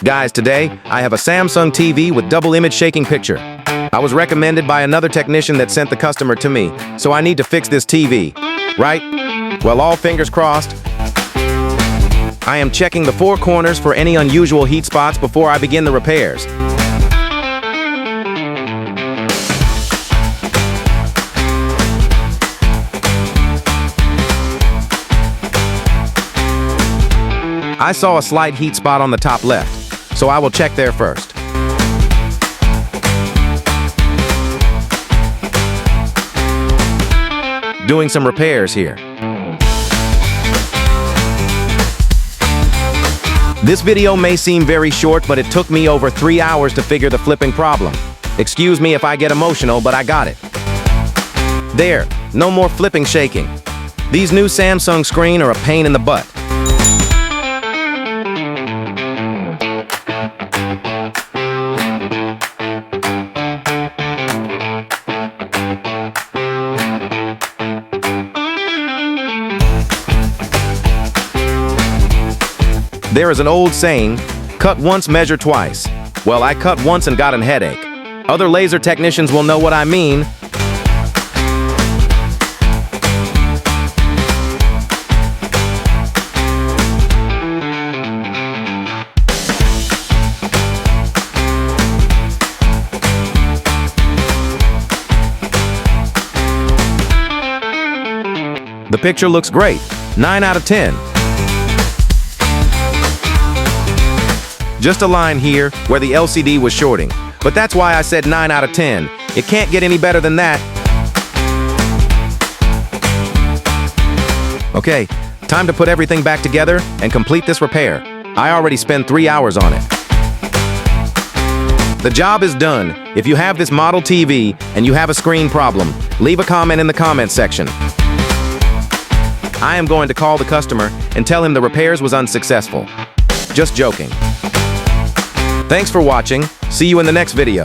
Guys, today, I have a Samsung TV with double image shaking picture. I was recommended by another technician that sent the customer to me, so I need to fix this TV. Right? Well, all fingers crossed. I am checking the four corners for any unusual heat spots before I begin the repairs. I saw a slight heat spot on the top left, so I will check there first. Doing some repairs here. This video may seem very short, but it took me over 3 hours to figure the flipping problem. Excuse me if I get emotional, but I got it. There, no more flipping shaking. These new Samsung screens are a pain in the butt. There is an old saying, cut once, measure twice. Well, I cut once and got a headache. Other laser technicians will know what I mean. The picture looks great. 9 out of 10. Just a line here where the LCD was shorting, but that's why I said 9 out of 10. It can't get any better than that. Okay, time to put everything back together and complete this repair. I already spent 3 hours on it. The job is done. If you have this model TV and you have a screen problem, leave a comment in the comment section. I am going to call the customer and tell him the repairs was unsuccessful. Just joking. Thanks for watching. See you in the next video.